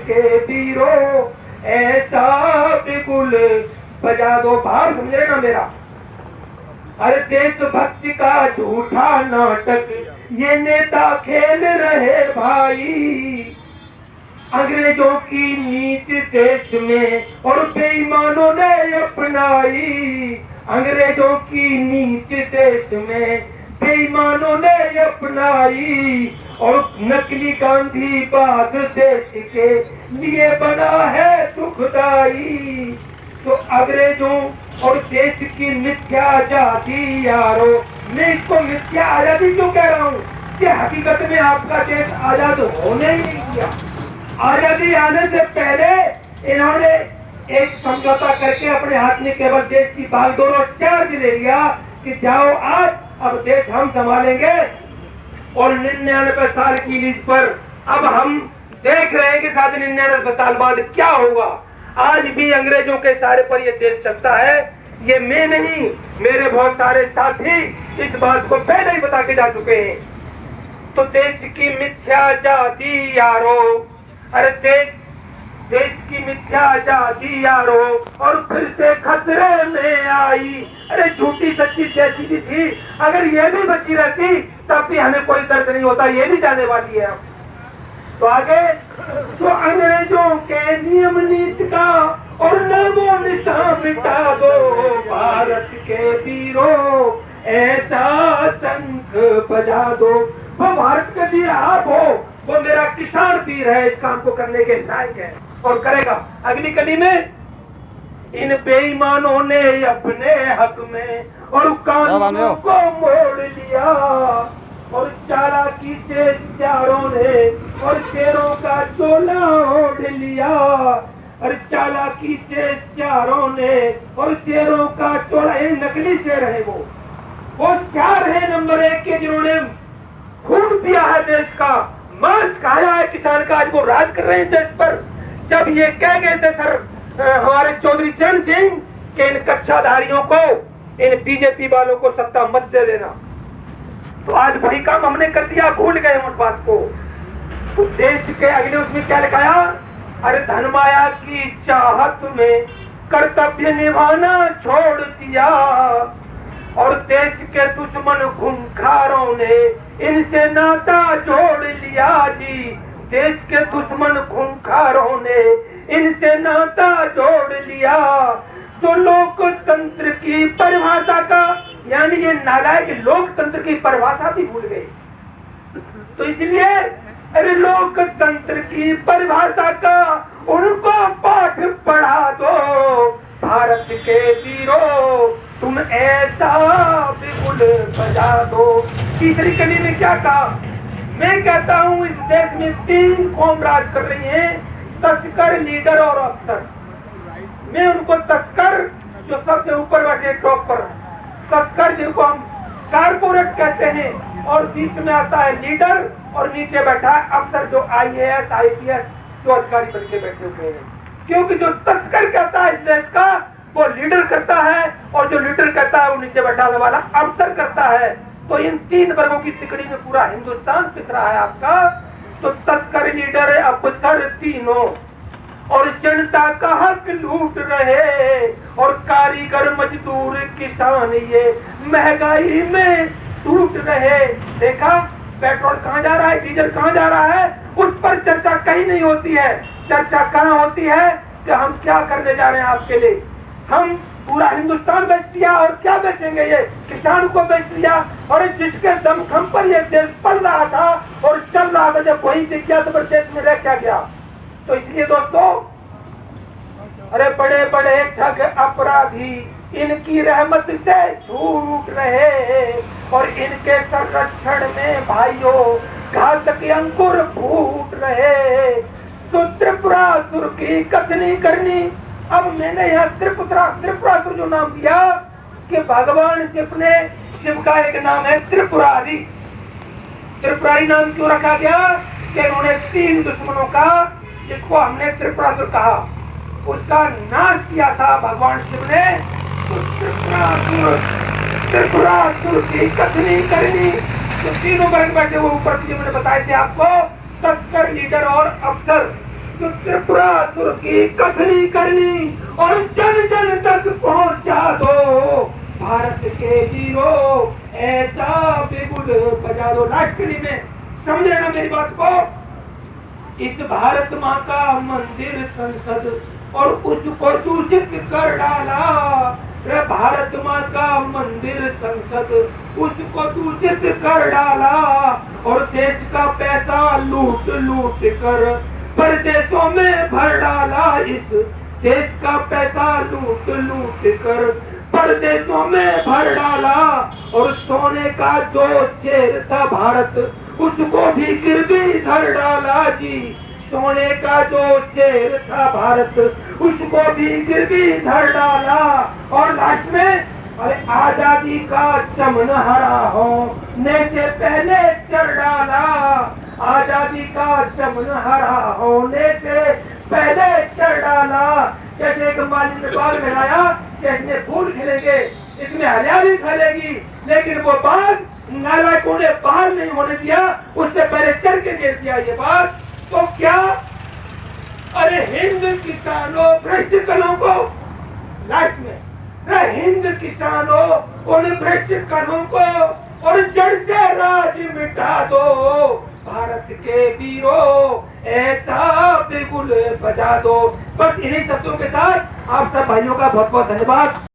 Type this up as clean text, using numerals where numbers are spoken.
के वीरों ऐसा बिगुल बजा दो। भाव समझे ना मेरा? अरे देशभक्ति का झूठा नाटक ये नेता खेल रहे भाई। अंग्रेजों की नीति देश में और बेईमानों ने अपनाई। अंग्रेजों की नीति देश में बेईमानों ने अपनाई। और नकली गांधीवाद देश के लिए बना है दुखदाई। तो अंग्रेजों और देश की मिथ्या आजादी यारो, मैं इसको मिथ्या आजादी क्यों कह रहा हूँ कि हकीकत में आपका देश आजाद होने ही नहीं दिया। आजादी आने से पहले इन्होंने एक समझौता करके अपने हाथ में केवल देश की बागडोर और चार्ज ले लिया कि जाओ आज, अब देश हम संभालेंगे। और 99 साल की लीज पर अब हम देख रहे हैं कि 99 साल बाद क्या होगा। आज भी अंग्रेजों के सारे पर यह देश चलता है। ये मैं नहीं, मेरे बहुत सारे साथी इस बात को पहले ही बता के जा चुके हैं। तो देश की मिथ्या आजादी यारो, अरे देश की मिथ्या आजादी यारो और फिर से खतरे में आई। अरे झूठी सच्ची जैसी भी थी, अगर ये भी बची रहती तब भी हमें कोई दर्द नहीं होता। ये भी जाने वाली है। तो आगे तो अंग्रेजों के नियम नीति का और नामो निशान मिटा दो। भारत के वीरों ऐसा शंख बजा दो। वो भारत के वीर आप हो, वो मेरा किसान वीर है, इस काम को करने के लायक है और करेगा। अगली कड़ी में इन बेईमानों ने अपने हक में और कानूनों को मोड़ लिया। और चालाकी से चारों ने और शेरों का चोला ओढ़ लिया। और चालाकी से चारों ने और शेरों का चोला, ये नकली शेर है। वो चार है नंबर 1 के जिन्होंने खून पिया है देश का, मांस खाया है किसान का। आज वो राज कर रहे हैं देश पर। जब ये कह गए थे सर हमारे चौधरी चरण सिंह के इन कच्चाधारियों को, इन बीजेपी वालों को सत्ता मत दे देना, तो आज वही काम हमने कर दिया, भूल गए उस बात को। तो देश के अगले उसमें क्या लिखाया? अरे धन माया की चाहत में कर्तव्य निभाना छोड़ दिया। और देश के दुश्मन खूंखारों ने इनसे नाता जोड़ लिया जी। देश के दुश्मन खूंखारों ने इनसे नाता जोड़ लिया। तो लोकतंत्र की परिभाषा का, यानी ये नालायक लोकतंत्र की परिभाषा भी भूल गए। तो इसलिए अरे लोकतंत्र की परिभाषा का उनको पाठ पढ़ा दो। भारत के वीरों तुम ऐसा बिगुल बजा दो। तीसरी कड़ी में क्या कहा? मैं कहता हूँ इस देश में 3 कौम राज कर रही हैं, तस्कर, लीडर और अफसर। मैं उनको तस्कर, जो सबसे ऊपर बैठे टॉप पर, तस्कर जिनको हम कारपोरेट कहते हैं, और बीच में आता है लीडर, और नीचे बैठा है अफसर जो IAS IPS जो अधिकारी बन के बैठे हुए हैं। क्योंकि जो तस्कर कहता है इस देश का वो लीडर करता है, और जो लीडर कहता है वो नीचे बैठा हुआ वाला अफसर करता है। तो इन 3 वर्गों की तिकड़ी में पूरा हिंदुस्तान पिस रहा है आपका। तो तस्कर, लीडर, अफसर तीनों, और जनता का हक लूट रहे। और कारीगर, मजदूर, किसान ये महंगाई में टूट रहे। देखा पेट्रोल कहाँ जा रहा है, डीजल कहाँ जा रहा है, उस पर चर्चा कहीं नहीं होती है। चर्चा कहाँ होती है कि हम क्या करने जा रहे हैं आपके लिए। हम पूरा हिंदुस्तान बेच दिया, और क्या बेचेंगे, ये किसान को बेच दिया। और जिसके दमखम पर ये देश पल रहा था और चल रहा था, जब वही दिख गया तो फिर देश में रह क्या गया। तो इसलिए दोस्तों, अरे बड़े बड़े ठग अपराधी इनकी रहमत से छूट रहे। और इनके संरक्षण में भाइयों घातक अंकुर फूट रहे। तो त्रिपुरासुर की कथनी करनी। अब मैंने यहाँ त्रिपुरासुर जो नाम दिया कि भगवान शिव का एक नाम है त्रिपुरारी। त्रिपुरारी नाम क्यों रखा गया? कि उन्होंने 3 दुश्मनों का, जिसको हमने त्रिपुरासुर कहा, उसका नाश किया था भगवान शिव ने। तो त्रिपुरासुर की कथनी करनी। तो तीनों वर्ग बैठे हुए ऊपर मैंने बताए थे आपको, तस्कर, लीडर और अफसर। त्रिपुरासुर की कथनी करनी और जन जन तक पहुंचा दो। भारत के वीरों ऐसा बिगुल बजा दो। लास्टली में समझे ना मेरी बात को। इस भारत माँ का मंदिर संसद और उसको दूषित कर डाला। भारत माँ का मंदिर संसद उसको दूषित कर डाला और देश का पैसा लूट लूट कर परदेशों में भर डाला। इस देश का पैसा लूट लूट कर परदेशों में भर डाला और सोने का जो शेर था भारत उसको भी गिरवी धर डाला जी। सोने का जो शेर था भारत उसको भी गिरवी धर डाला। और लास्ट में अरे आजादी का चमन हरा होने से पहले चढ़ डाला। आजादी का चमन हरा होने से पहले चढ़ डाला। जैसे एक माली ने बाग लगाया कि इसमें फूल खिलेंगे, इसमें हरियाली फैलेगी, लेकिन वो बाग नालायकों ने बाहर नहीं होने दिया, उससे पहले चढ़ के गिर दिया ये बाग। तो क्या अरे हिंद किसानों भ्रष्ट करों को लास्ट में हिंद किसानों उन भ्रष्ट करों को और जड़ से राज मिटा दो। भारत के वीरों ऐसा बिगुल बजा दो। बस इन्हीं शब्दों के साथ आप सब भाइयों का बहुत बहुत धन्यवाद।